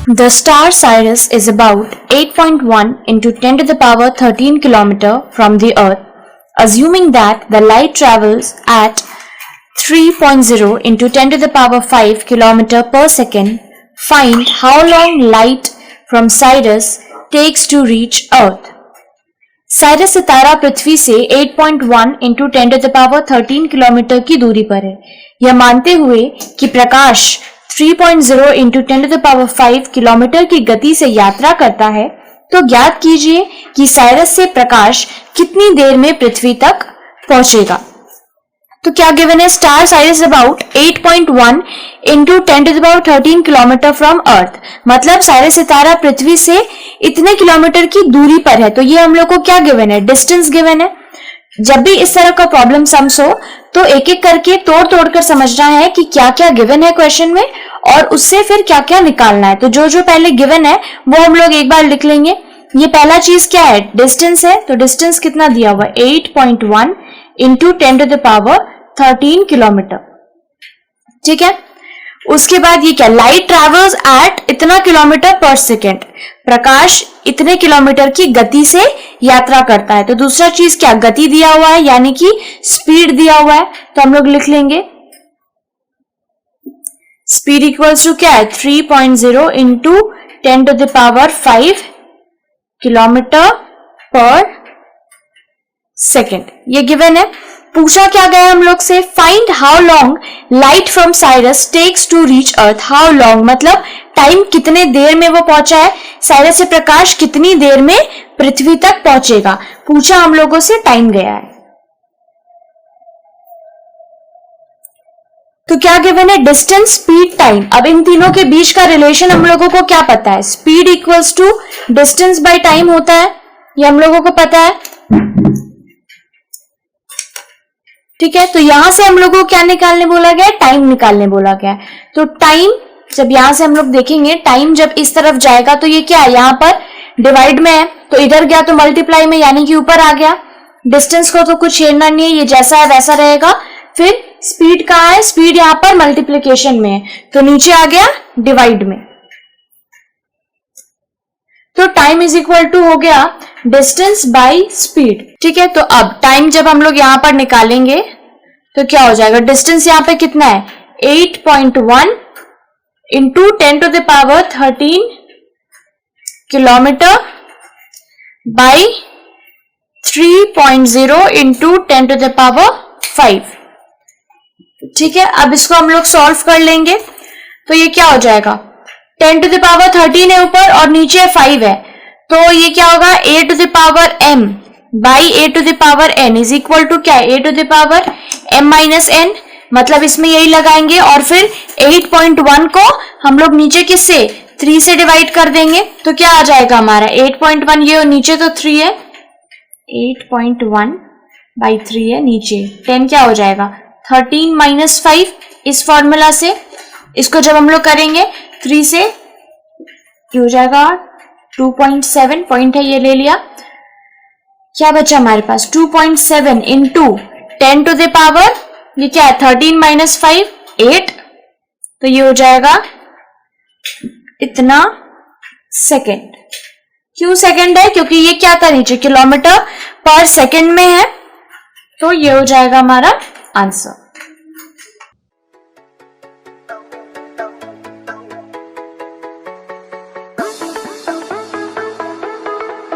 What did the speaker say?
The star Sirius is about 8.1 into 10 to the power 13 kilometer from the Earth. Assuming that the light travels at 3.0 into 10 to the power 5 kilometer per second, find how long light from Sirius takes to reach Earth. Sirius सितारा पृथ्वी से 8.1 into 10 to the power 13 किलोमीटर की दूरी पर है। यह मानते हुए कि प्रकाश 3.0 इंटू 10 टू द पावर 5 किलोमीटर की गति से यात्रा करता है, तो ज्ञात कीजिए कि साइरस से प्रकाश कितनी देर में पृथ्वी तक पहुंचेगा। तो क्या गिवन है? Star Sirius about 8.1 into 10 to the power 13 किलोमीटर फ्रॉम अर्थ, मतलब साइरस सितारा पृथ्वी से इतने किलोमीटर की दूरी पर है। तो ये हम लोग को क्या गिवन है? डिस्टेंस गिवन है। जब भी इस तरह का प्रॉब्लम सम्स हो तो एक एक करके तोड़ तोड़ कर समझना है कि क्या क्या गिवन है क्वेश्चन में और उससे फिर क्या क्या निकालना है। तो जो जो पहले गिवन है वो हम लोग एक बार लिख लेंगे। ये पहला चीज क्या है? डिस्टेंस है। तो डिस्टेंस कितना दिया हुआ है? 8.1 into 10 to the power 13 kilometre. ठीक है, उसके बाद ये क्या? लाइट ट्रेवल्स एट इतना किलोमीटर पर सेकेंड, प्रकाश इतने किलोमीटर की गति से यात्रा करता है। तो दूसरा चीज क्या? गति दिया हुआ है, यानी कि स्पीड दिया हुआ है। तो हम लोग लिख लेंगे स्पीड इक्वल्स टू क्या है? 3.0 into 10 to the power 5 kilometre per second. ये गिवन है। पूछा क्या गया हम लोग से? Find how long light from Sirius takes to reach earth. How long मतलब टाइम कितने देर में वो पहुंचा है, साइरस से प्रकाश कितनी देर में पृथ्वी तक पहुंचेगा, पूछा हम लोगों से, टाइम गया है। तो क्या गिवन है? Distance, speed, time. अब इन तीनों के बीच का रिलेशन हम लोगों को क्या पता है? Speed equals to distance by time होता है, ये हम लोगों को पता है। ठीक है, तो यहां से हम लोगों को क्या निकालने बोला गया है? टाइम निकालने बोला गया है। तो टाइम जब यहां से हम लोग देखेंगे, टाइम जब इस तरफ जाएगा तो ये क्या है? यहां पर डिवाइड में है, तो इधर गया तो मल्टीप्लाई में, यानी कि ऊपर आ गया। डिस्टेंस को तो कुछ छेड़ना नहीं है, ये जैसा है वैसा रहेगा। फिर स्पीड कहाँ है? स्पीड यहां पर मल्टीप्लीकेशन में है, तो नीचे आ गया डिवाइड में। तो टाइम इज इक्वल टू हो गया डिस्टेंस बाय स्पीड। ठीक है, तो अब टाइम जब हम लोग यहां पर निकालेंगे तो क्या हो जाएगा? डिस्टेंस यहां पे कितना है? 8.1 into 10 to the power 13 kilometre by 3.0 into 10 to the power 5। ठीक है, अब इसको हम लोग सॉल्व कर लेंगे। तो ये क्या हो जाएगा? 10 टू द पावर 13 है ऊपर और नीचे 5 है, तो ये क्या होगा? a to the power m by a to the power n is equal to क्या है? a to the power m minus n, मतलब इसमें यही लगाएंगे और फिर 8.1 को हम लोग नीचे किससे? 3 से डिवाइड कर देंगे। तो क्या आ जाएगा हमारा? 8.1, ये नीचे तो 3 है, 8.1 बाई 3 है नीचे, 10 क्या हो जाएगा? 13 माइनस 5। इस फॉर्मूला से इसको जब हम लोग करेंगे 3 से, ये हो जाएगा 2.7 पॉइंट है, ये ले लिया। क्या बचा हमारे पास? 2.7 इंटू 10 टू द पावर, ये क्या है? 13 माइनस 5 8, तो ये हो जाएगा इतना सेकेंड। क्यों सेकेंड है? क्योंकि ये क्या था? नीचे किलोमीटर पर सेकेंड में है, तो ये हो जाएगा हमारा आंसर।